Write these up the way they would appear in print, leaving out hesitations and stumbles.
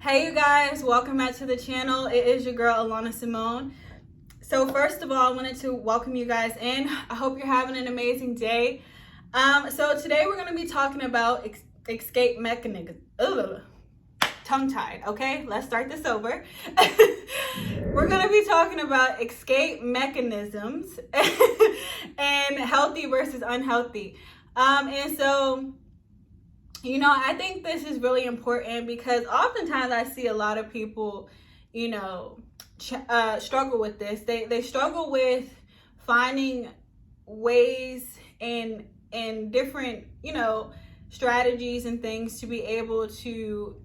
Hey you guys, welcome back to the channel. It is your girl Alana Simone. So first of all, I wanted to welcome you guys in. I hope you're having an amazing day. So today we're going to be talking about escape mechanism. Tongue-tied, okay? Let's start this over. We're going to be talking about escape mechanisms and healthy versus unhealthy. I think this is really important because oftentimes I see a lot of people, struggle with this. They struggle with finding ways and different, strategies and things to be able to,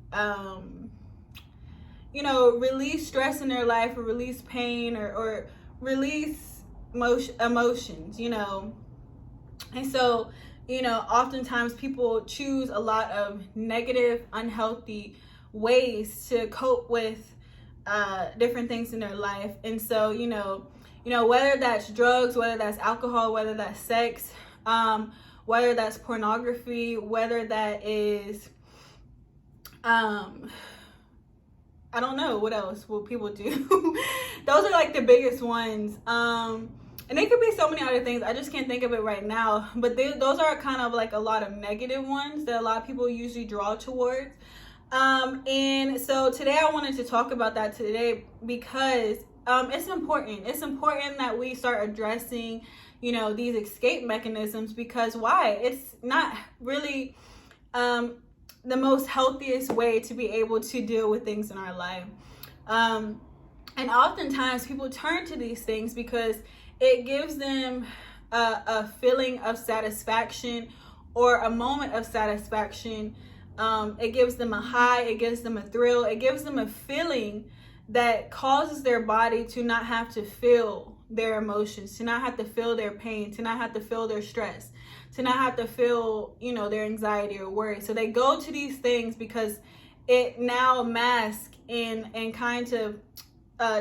release stress in their life or release pain or release emotions, And so, oftentimes people choose a lot of negative, unhealthy ways to cope with different things in their life. And so, whether that's drugs, whether that's alcohol, whether that's sex, whether that's pornography, whether that is, I don't know what else will people do. Those are like the biggest ones. And there could be so many other things. I just can't think of it right now. But those are kind of like a lot of negative ones that a lot of people usually draw towards. And so today I wanted to talk about that today because it's important. It's important that we start addressing, these escape mechanisms, because why? It's not really the most healthiest way to be able to deal with things in our life. And oftentimes people turn to these things because it gives them a feeling of satisfaction or a moment of satisfaction. It gives them a high, it gives them a thrill, it gives them a feeling that causes their body to not have to feel their emotions, to not have to feel their pain, to not have to feel their stress, to not have to feel, their anxiety or worry. So they go to these things because it now masks and kind of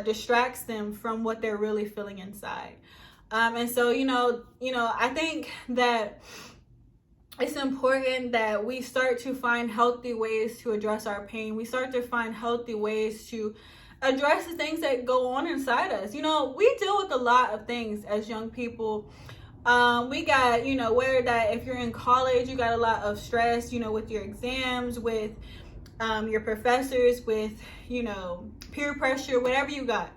distracts them from what they're really feeling inside. And so, I think that it's important that we start to find healthy ways to address our pain. We start to find healthy ways to address the things that go on inside us. We deal with a lot of things as young people. We got, whether that if you're in college, you got a lot of stress, with your exams, with your professors, with, peer pressure, whatever you got.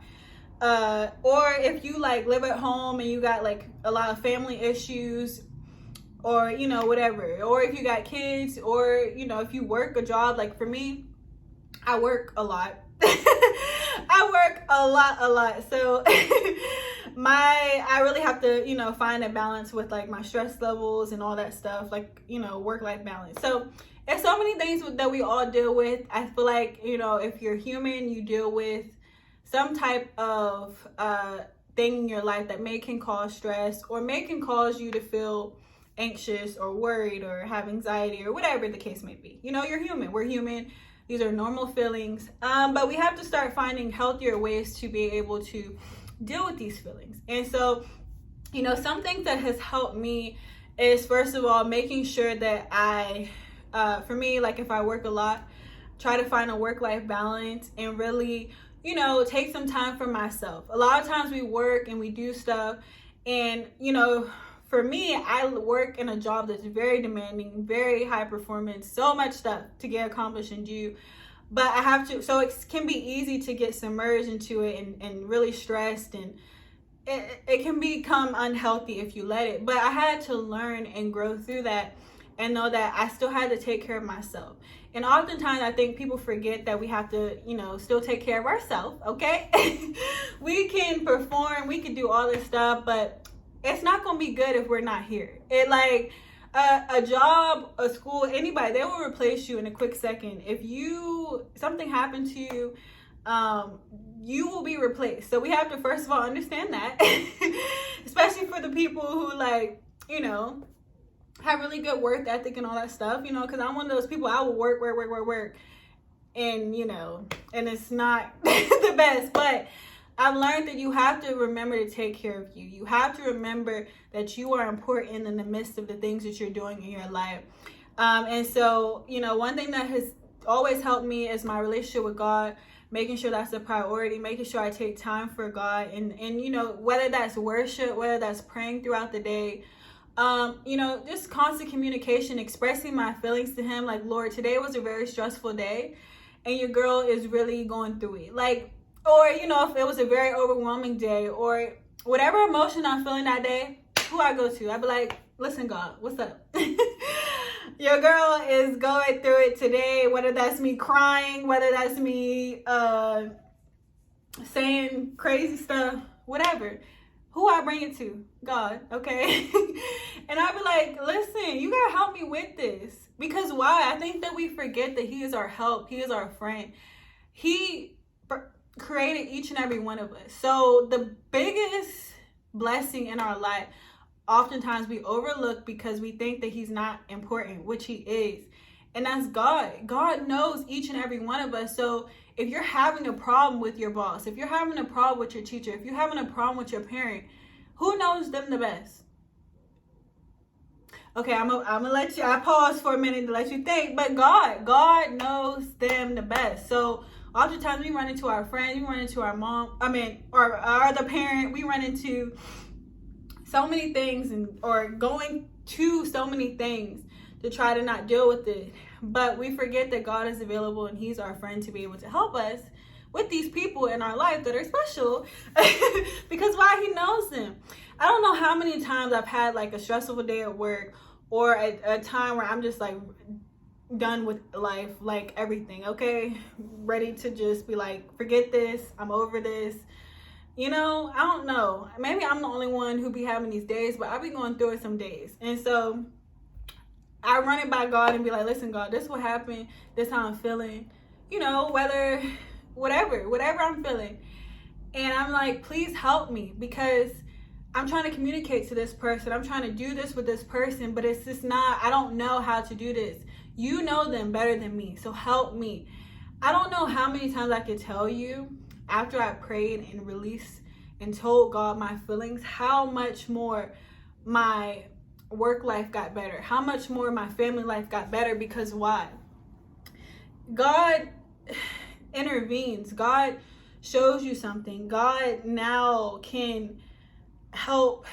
Or if you live at home and you got a lot of family issues, or, whatever. Or if you got kids, or, if you work a job, like for me, I work a lot. I work a lot. So I really have to, find a balance with my stress levels and all that stuff, work-life balance. So there's so many things that we all deal with. I feel like, if you're human, you deal with some type of thing in your life that can cause stress or can cause you to feel anxious or worried or have anxiety or whatever the case may be. You're human. We're human. These are normal feelings. But we have to start finding healthier ways to be able to deal with these feelings. And so, some things that has helped me is, first of all, making sure that for me, if I work a lot, try to find a work-life balance and really, take some time for myself. A lot of times we work and we do stuff and, for me, I work in a job that's very demanding, very high performance, so much stuff to get accomplished and do. But I have to, so it can be easy to get submerged into it and really stressed, and it can become unhealthy if you let it. But I had to learn and grow through that and know that I still had to take care of myself. And oftentimes I think people forget that we have to, still take care of ourselves, okay? We can perform, we can do all this stuff, but it's not going to be good if we're not here. A job, a school, anybody, they will replace you in a quick second. If something happened to you, you will be replaced. So we have to, first of all, understand that, especially for the people who have really good work ethic and all that stuff, because I'm one of those people. I will work, and and it's not the best, but I've learned that you have to remember to take care of you. You have to remember that you are important in the midst of the things that you're doing in your life. And so, one thing that has always helped me is my relationship with God, making sure that's a priority, making sure I take time for God, and you know, whether that's worship, whether that's praying throughout the day, you know, just constant communication, expressing my feelings to him, like, Lord, today was a very stressful day and your girl is really going through it. Like, or, you know, if it was a very overwhelming day or whatever emotion I'm feeling that day, who I go to, I'd be like, listen, God, what's up? Your girl is going through it today, whether that's me crying, whether that's me saying crazy stuff, whatever. Who I bring it to? God, okay? And I'd be like, listen, you gotta help me with this. Because why? I think that we forget that he is our help. He is our friend. He created each and every one of us. So the biggest blessing in our life, oftentimes we overlook because we think that he's not important, which he is. And that's God. God knows each and every one of us. So if you're having a problem with your boss, if you're having a problem with your teacher, if you're having a problem with your parent, who knows them the best? Okay, I'm gonna let you, I pause for a minute to let you think, but God knows them the best. So oftentimes we run into our friends, we run into our mom, or our other parent, we run into so many things or going to so many things to try to not deal with it. But we forget that God is available and he's our friend to be able to help us with these people in our life that are special because why? He knows them. I don't know how many times I've had like a stressful day at work or a time where I'm just like done with life, like everything, okay? Ready to just be like, forget this, I'm over this. You know, I don't know. Maybe I'm the only one who be having these days, but I be going through it some days. And so I run it by God and be like, listen, God, this is what happened. This is how I'm feeling. You know, whatever I'm feeling. And I'm like, please help me because I'm trying to communicate to this person. I'm trying to do this with this person, but it's just not, I don't know how to do this. You know them better than me, so help me. I don't know how many times I could tell you after I prayed and released and told God my feelings, how much more my work life got better, how much more my family life got better. Because why? God intervenes. God shows you something. God now can help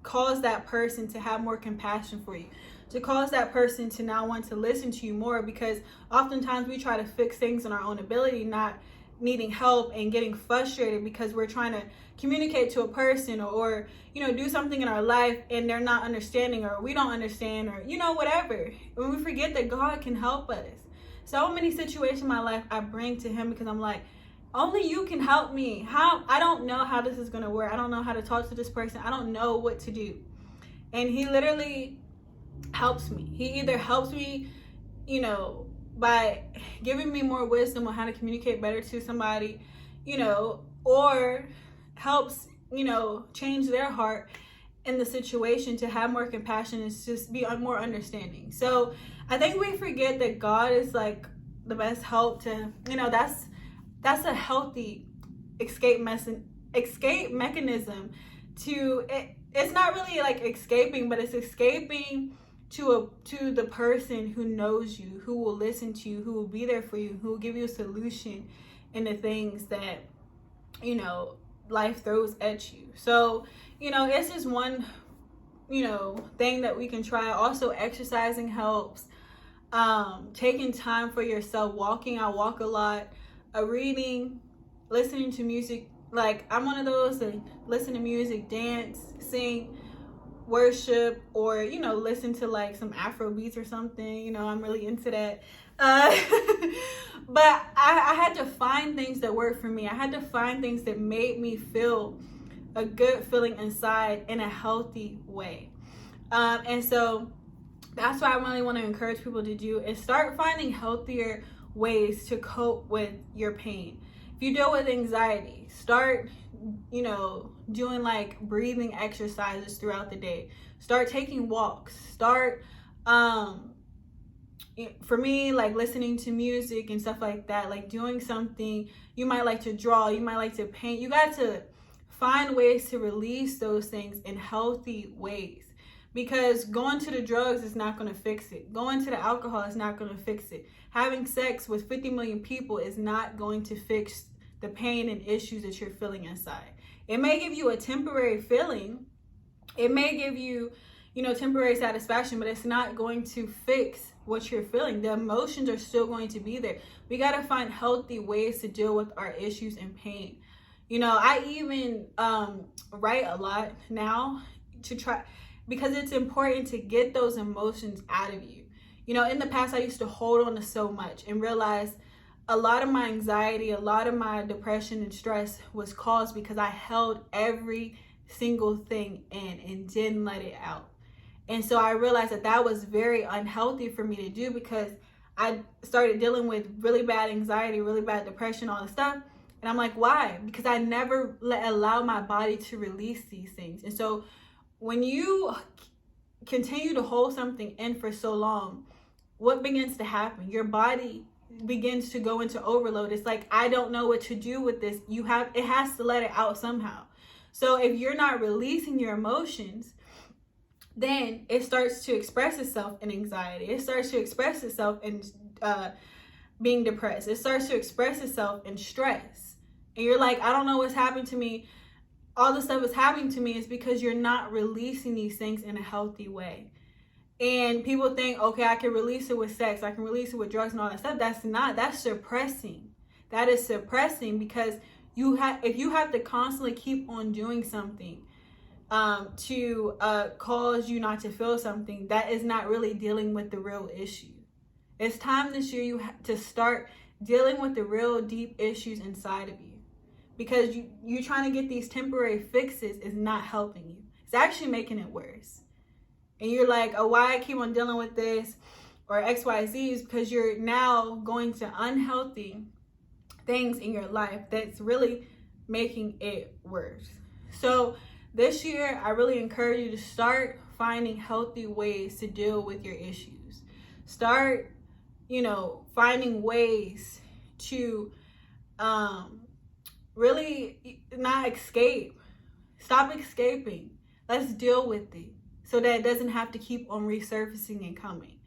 cause that person to have more compassion for you, to cause that person to now want to listen to you more, because oftentimes we try to fix things in our own ability, not needing help and getting frustrated because we're trying to communicate to a person or you know, do something in our life and they're not understanding, or we don't understand, or you know, whatever. When we forget that God can help us. So many situations in my life I bring to him because I'm like, only you can help me. How? I don't know how this is going to work. I don't know how to talk to this person. I don't know what to do. And he literally helps me. He either helps me, you know, by giving me more wisdom on how to communicate better to somebody, you know, or helps, you know, change their heart in the situation to have more compassion and just be more understanding. So I think we forget that God is like the best help to, you know, that's a healthy escape mechanism to it. It's not really like escaping, but it's escaping to the person who knows you, who will listen to you, who will be there for you, who will give you a solution in the things that, you know, life throws at you. So, you know, it's just one, you know, thing that we can try. Also, exercising helps. Taking time for yourself, walking. I walk a lot. Reading, listening to music. Like, I'm one of those that listen to music, dance, sing, worship, or you know, listen to like some Afro beats or something. You know, I'm really into that. But I had to find things that worked for me. I had to find things that made me feel a good feeling inside in a healthy way. And so that's what I really want to encourage people to do, is start finding healthier ways to cope with your pain. If you deal with anxiety, start, you know, doing like breathing exercises throughout the day. Start taking walks. Start, for me, like listening to music and stuff like that, like doing something. You might like to draw, you might like to paint. You got to find ways to release those things in healthy ways, because going to the drugs is not going to fix it. Going to the alcohol is not going to fix it. Having sex with 50 million people is not going to fix the pain and issues that you're feeling inside. It may give you a temporary feeling. It may give you, temporary satisfaction, but it's not going to fix what you're feeling. The emotions are still going to be there. We got to find healthy ways to deal with our issues and pain. I even write a lot now to try, because it's important to get those emotions out of you. In the past, I used to hold on to so much and realize a lot of my anxiety, a lot of my depression and stress was caused because I held every single thing in and didn't let it out. And so I realized that was very unhealthy for me to do, because I started dealing with really bad anxiety, really bad depression, all this stuff. And I'm like, why? Because I never allow my body to release these things. And so when you continue to hold something in for so long, what begins to happen? Your body begins to go into overload. It's like, I don't know what to do with this. It has to let it out somehow. So if you're not releasing your emotions, then it starts to express itself in anxiety. It starts to express itself in being depressed. It starts to express itself in stress. And you're like, I don't know what's happened to me. All the stuff is happening to me is because you're not releasing these things in a healthy way. And people think, okay, I can release it with sex. I can release it with drugs and all that stuff. That's suppressing. That is suppressing, because if you have to constantly keep on doing something to cause you not to feel something, that is not really dealing with the real issue. It's time this year to start dealing with the real deep issues inside of you. Because you trying to get these temporary fixes is not helping you. It's actually making it worse. And you're like, oh, why I keep on dealing with this or XYZ is because you're now going to unhealthy things in your life that's really making it worse. So this year, I really encourage you to start finding healthy ways to deal with your issues. Start, finding ways to really not escape. Stop escaping. Let's deal with it so that it doesn't have to keep on resurfacing and coming.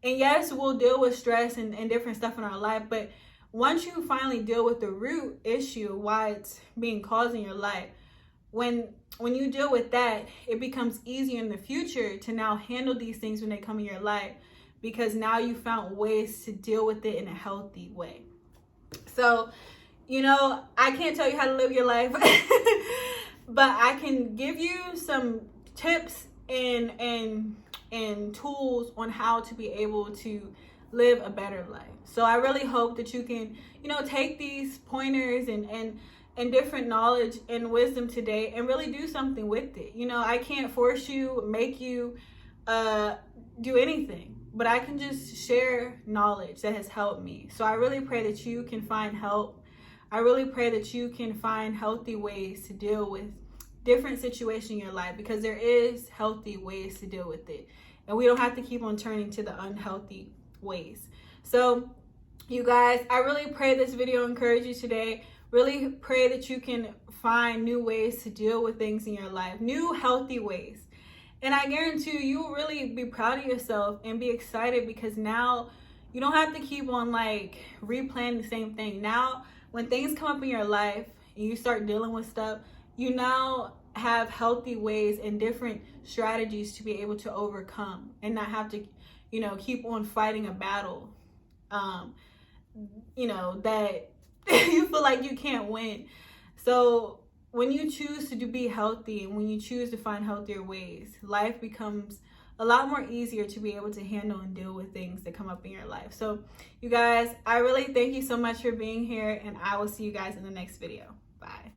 And yes, we'll deal with stress and different stuff in our life, but once you finally deal with the root issue of why it's being caused in your life, when you deal with that, it becomes easier in the future to now handle these things when they come in your life, because now you found ways to deal with it in a healthy way. So, I can't tell you how to live your life, but I can give you some tips and tools on how to be able to live a better life. So I really hope that you can, take these pointers and different knowledge and wisdom today and really do something with it. I can't force you, make you do anything, but I can just share knowledge that has helped me. So I really pray that you can find help. I really pray that you can find healthy ways to deal with different situations in your life, because there is healthy ways to deal with it. And we don't have to keep on turning to the unhealthy ways. So you guys, I really pray this video encouraged you today. Really pray that you can find new ways to deal with things in your life, new healthy ways. And I guarantee you will really be proud of yourself and be excited, because now you don't have to keep on replaying the same thing. Now, when things come up in your life and you start dealing with stuff, you now have healthy ways and different strategies to be able to overcome and not have to, keep on fighting a battle, that you feel like you can't win. So when you choose to be healthy and when you choose to find healthier ways, life becomes a lot more easier to be able to handle and deal with things that come up in your life. So you guys, I really thank you so much for being here, and I will see you guys in the next video. Bye.